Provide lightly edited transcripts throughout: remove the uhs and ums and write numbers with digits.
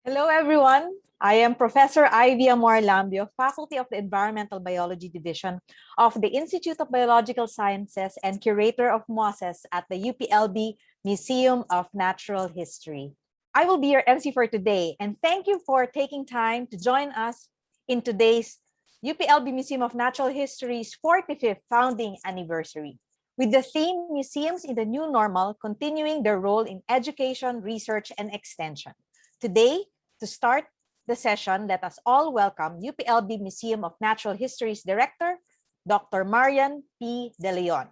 Hello, everyone. I am Professor Amor Lambio, Faculty of the Environmental Biology Division of the Institute of Biological Sciences and Curator of Moses at the UPLB Museum of Natural History. I will be your MC for today, and thank you for taking time to join us in today's UPLB Museum of Natural History's 45th founding anniversary, with the theme Museums in the New Normal continuing their role in education, research, and extension. Today, to start the session, let us all welcome UPLB Museum of Natural History's Director, Dr. Marian P. De Leon.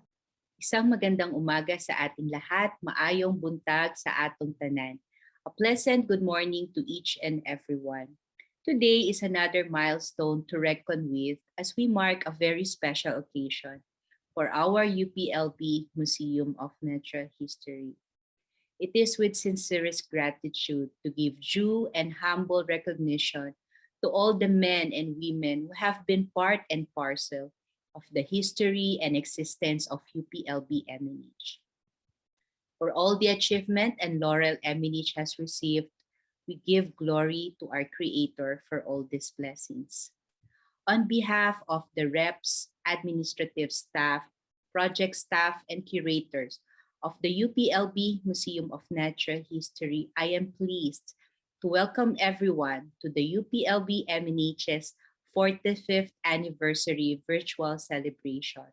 Isang magandang umaga sa ating lahat, maayong buntag sa atong tanan. A pleasant good morning to each and everyone. Today is another milestone to reckon with as we mark a very special occasion for our UPLB Museum of Natural History. It is with sincerest gratitude to give due and humble recognition to all the men and women who have been part and parcel of the history and existence of UPLB MNH. For all the achievement and laurel MNH has received, we give glory to our Creator for all these blessings. On behalf of the reps, administrative staff, project staff, and curators of the UPLB Museum of Natural History, I am pleased to welcome everyone to the UPLB MNH's 45th anniversary virtual celebration.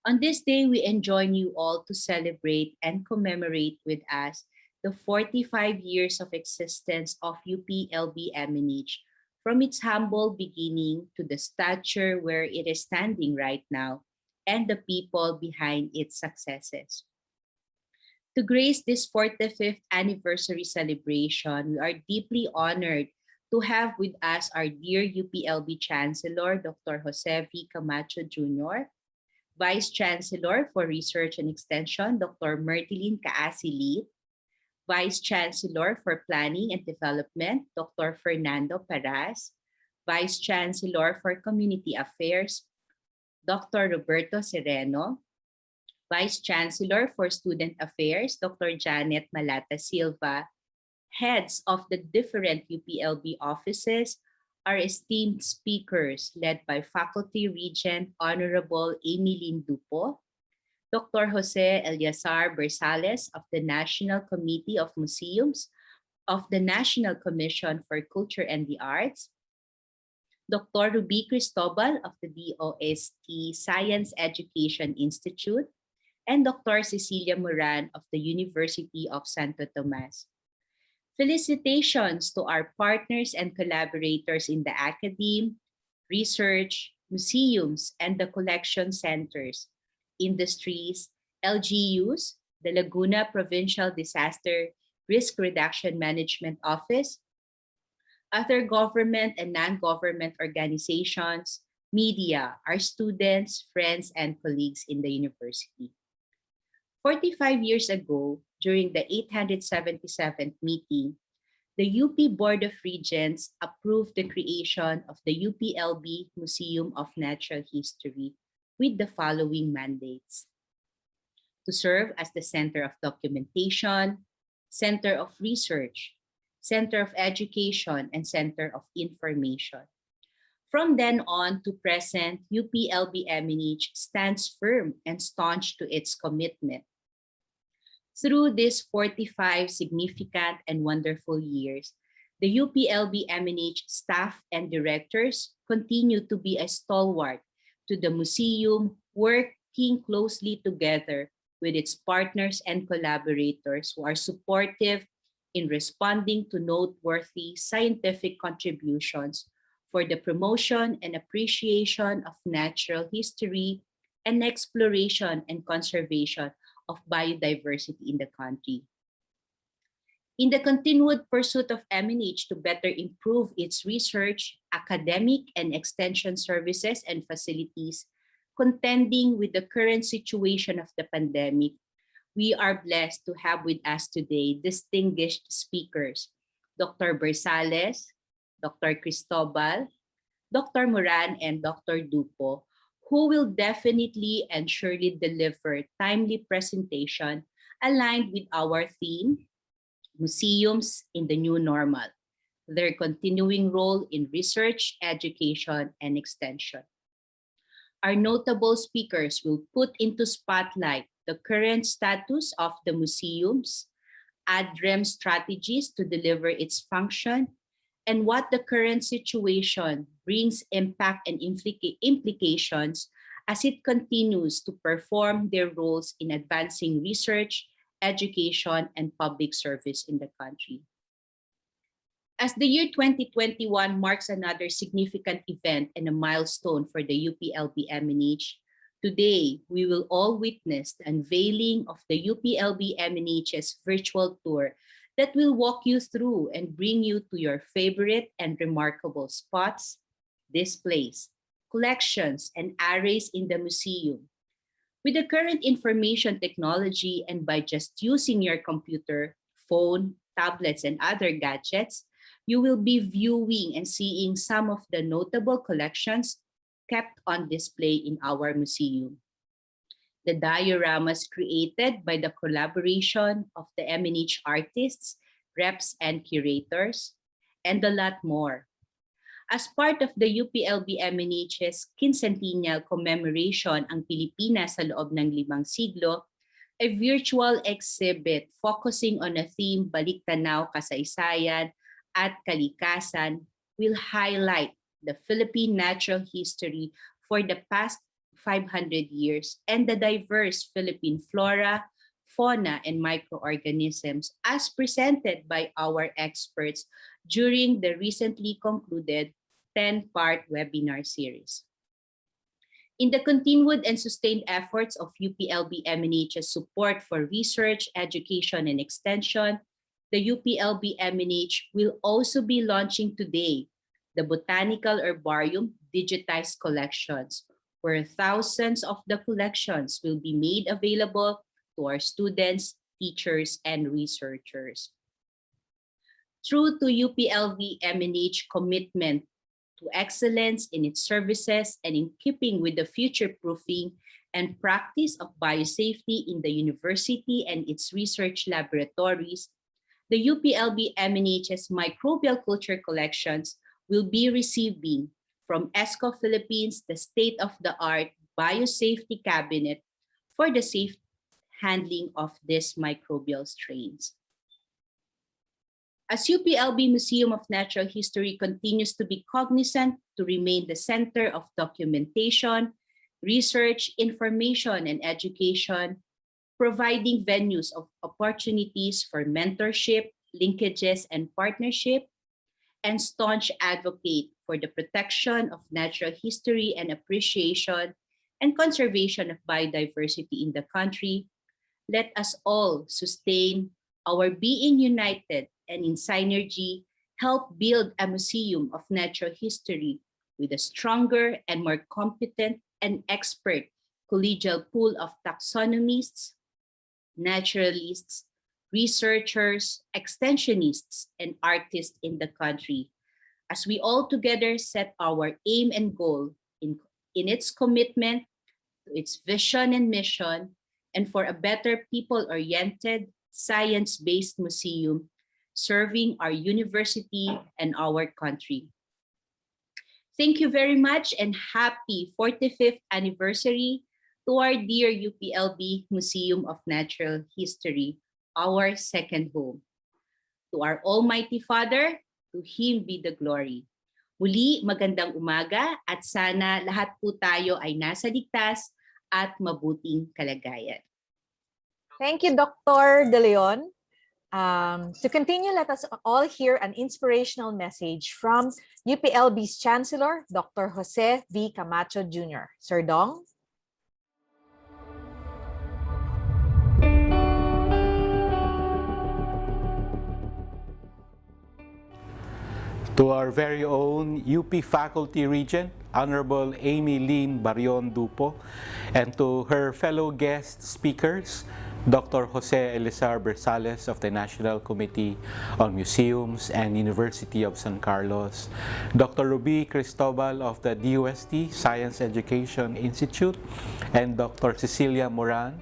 On this day, we enjoin you all to celebrate and commemorate with us the 45 years of existence of UPLB MNH, from its humble beginning to the stature where it is standing right now, and the people behind its successes. To grace this 45th anniversary celebration, we are deeply honored to have with us our dear UPLB Chancellor, Dr. Jose V. Camacho Jr., Vice Chancellor for Research and Extension, Dr. Mertilin Kaasilit, Vice Chancellor for Planning and Development, Dr. Fernando Paras, Vice Chancellor for Community Affairs, Dr. Roberto Sereno, Vice Chancellor for Student Affairs, Dr. Janet Malata Silva, heads of the different UPLB offices, our esteemed speakers led by Faculty Regent Honorable Emilyn Dupo, Dr. Jose Eliazar Bersales of the National Committee of Museums of the National Commission for Culture and the Arts, Dr. Ruby Cristobal of the DOST Science Education Institute, and Dr. Cecilia Moran of the University of Santo Tomas. Felicitations to our partners and collaborators in the academe, research, museums, and the collection centers, industries, LGUs, the Laguna Provincial Disaster Risk Reduction Management Office, other government and non-government organizations, media, our students, friends, and colleagues in the university. 45 years ago, during the 877th meeting, the UP Board of Regents approved the creation of the UPLB Museum of Natural History with the following mandates: to serve as the center of documentation, center of research, Center of Education, and Center of Information. From then on to present, UPLB MNH stands firm and staunch to its commitment. Through these 45 significant and wonderful years, the UPLB MNH staff and directors continue to be a stalwart to the museum, working closely together with its partners and collaborators who are supportive in responding to noteworthy scientific contributions for the promotion and appreciation of natural history and exploration and conservation of biodiversity in the country. In the continued pursuit of MNH to better improve its research, academic, and extension services and facilities, contending with the current situation of the pandemic, we are blessed to have with us today distinguished speakers, Dr. Bersales, Dr. Cristobal, Dr. Moran, and Dr. Dupo, who will definitely and surely deliver timely presentation aligned with our theme, museums in the new normal, their continuing role in research, education, and extension. Our notable speakers will put into spotlight the current status of the museums, ADREM strategies to deliver its function, and what the current situation brings impact and implications as it continues to perform their roles in advancing research, education, and public service in the country. As the year 2021 marks another significant event and a milestone for the UPLB-MNH, today we will all witness the unveiling of the UPLB-MNH's virtual tour that will walk you through and bring you to your favorite and remarkable spots, displays, collections, and arrays in the museum. With the current information technology and by just using your computer, phone, tablets, and other gadgets, you will be viewing and seeing some of the notable collections kept on display in our museum. The dioramas created by the collaboration of the MNH artists, reps, and curators, and a lot more. As part of the UPLB-MNH's quincentennial commemoration ang Pilipinas sa loob ng 5 siglo, a virtual exhibit focusing on a theme balik-tanaw, kasaysayan, at kalikasan will highlight the Philippine natural history for the past 500 years and the diverse Philippine flora, fauna, and microorganisms as presented by our experts during the recently concluded 10-part webinar series. In the continued and sustained efforts of UPLB-MNH's support for research, education, and extension, the UPLB-MNH will also be launching today the Botanical Herbarium Digitized Collections, where thousands of the collections will be made available to our students, teachers, and researchers. True to UPLB-MNH commitment to excellence in its services and in keeping with the future-proofing and practice of biosafety in the university and its research laboratories, the UPLB-MNH's microbial culture collections will be receiving from ESCO Philippines the state-of-the-art biosafety cabinet for the safe handling of these microbial strains. As UPLB Museum of Natural History continues to be cognizant to remain the center of documentation, research, information, and education, providing venues of opportunities for mentorship, linkages, and partnership, and staunch advocate for the protection of natural history and appreciation and conservation of biodiversity in the country, let us all sustain our being united and in synergy help build a museum of natural history with a stronger and more competent and expert collegial pool of taxonomists, naturalists, researchers, extensionists, and artists in the country, as we all together set our aim and goal in its commitment to its vision and mission, and for a better people-oriented, science-based museum serving our university and our country. Thank you very much and happy 45th anniversary to our dear UPLB Museum of Natural History, our second home. To our Almighty Father, to Him be the glory. Muli, magandang umaga at sana lahat po tayo ay nasa ligtas at mabuting kalagayan. Thank you, Dr. De Leon. To continue, let us all hear an inspirational message from UPLB's Chancellor, Dr. Jose V. Camacho Jr. Sir Dong. To our very own UP Faculty Regent, Honorable Amy Lynn Barion Dupo, and to her fellow guest speakers, Dr. Jose Elizar Bersales of the National Committee on Museums and University of San Carlos, Dr. Ruby Cristobal of the DUST Science Education Institute, and Dr. Cecilia Moran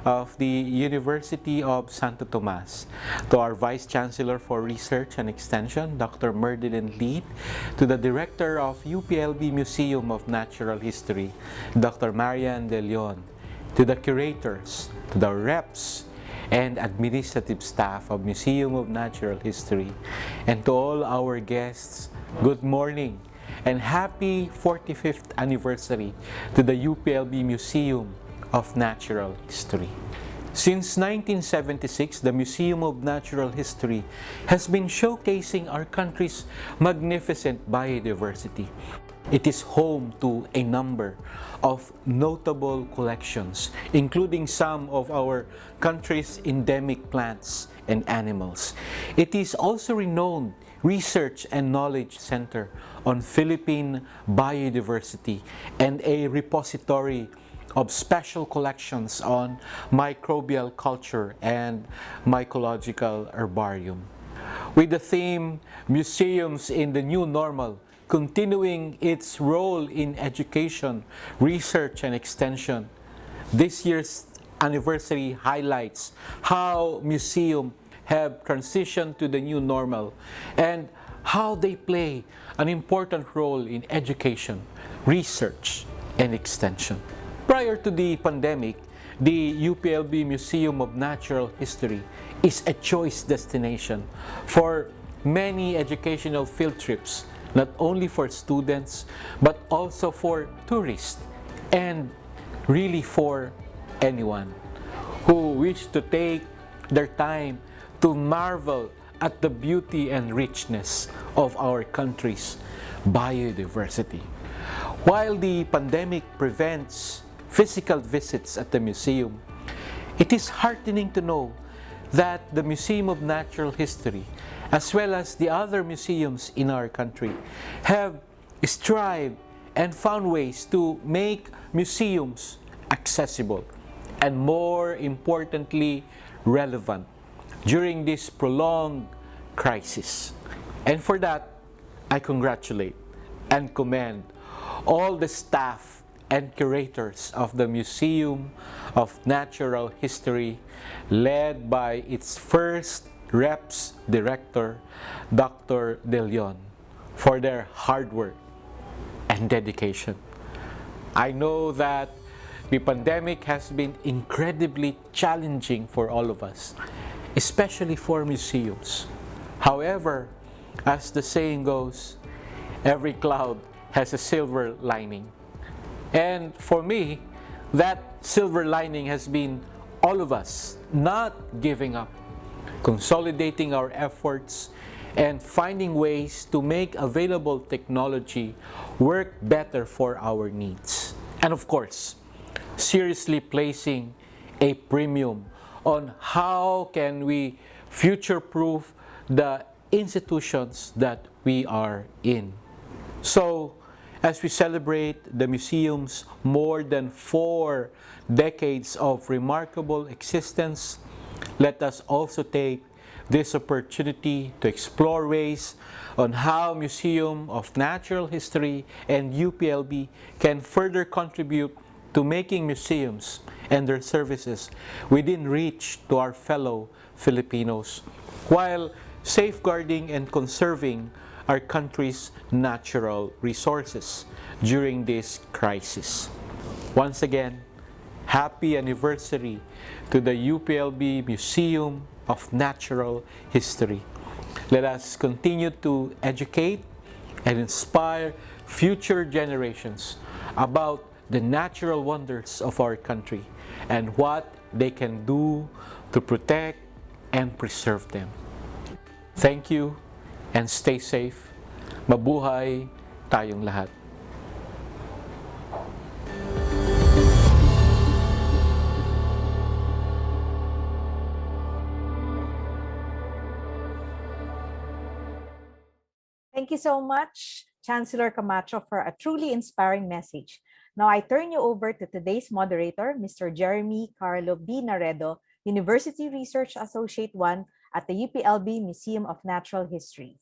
of the University of Santo Tomas, to our Vice Chancellor for Research and Extension, Dr. Merlin Lee, to the Director of UPLB Museum of Natural History, Dr. Marian P, to the curators, to the reps, and administrative staff of Museum of Natural History, and to all our guests, good morning and happy 45th anniversary to the UPLB Museum of Natural History. Since 1976, the Museum of Natural History has been showcasing our country's magnificent biodiversity. It is home to a number of notable collections, including some of our country's endemic plants and animals. It is also renowned research and knowledge center on Philippine biodiversity and a repository of special collections on microbial culture and mycological herbarium. With the theme Museums in the New Normal, continuing its role in education, research, and extension, this year's anniversary highlights how museums have transitioned to the new normal and how they play an important role in education, research, and extension. Prior to the pandemic, the UPLB Museum of Natural History is a choice destination for many educational field trips, not only for students, but also for tourists, and really for anyone who wish to take their time to marvel at the beauty and richness of our country's biodiversity. While the pandemic prevents physical visits at the museum, it is heartening to know that the Museum of Natural History, as well as the other museums in our country, have strived and found ways to make museums accessible and, more importantly, relevant during this prolonged crisis. And for that, I congratulate and commend all the staff and curators of the Museum of Natural History, led by its first REPS Director, Dr. De Leon, for their hard work and dedication. I know that the pandemic has been incredibly challenging for all of us, especially for museums. However, as the saying goes, every cloud has a silver lining. And for me, that silver lining has been all of us not giving up, consolidating our efforts, and finding ways to make available technology work better for our needs. And of course, seriously placing a premium on how can we future-proof the institutions that we are in. So, as we celebrate the museum's more than 4 decades of remarkable existence, let us also take this opportunity to explore ways on how Museum of Natural History and UPLB can further contribute to making museums and their services within reach to our fellow Filipinos, while safeguarding and conserving our country's natural resources during this crisis. Once again, happy anniversary to the UPLB Museum of Natural History. Let us continue to educate and inspire future generations about the natural wonders of our country and what they can do to protect and preserve them. Thank you and stay safe. Mabuhay tayong lahat. Thank you so much, Chancellor Camacho, for a truly inspiring message. Now I turn you over to today's moderator, Mr. Jeremy Carlo B. Naredo, University Research Associate 1 at the UPLB Museum of Natural History.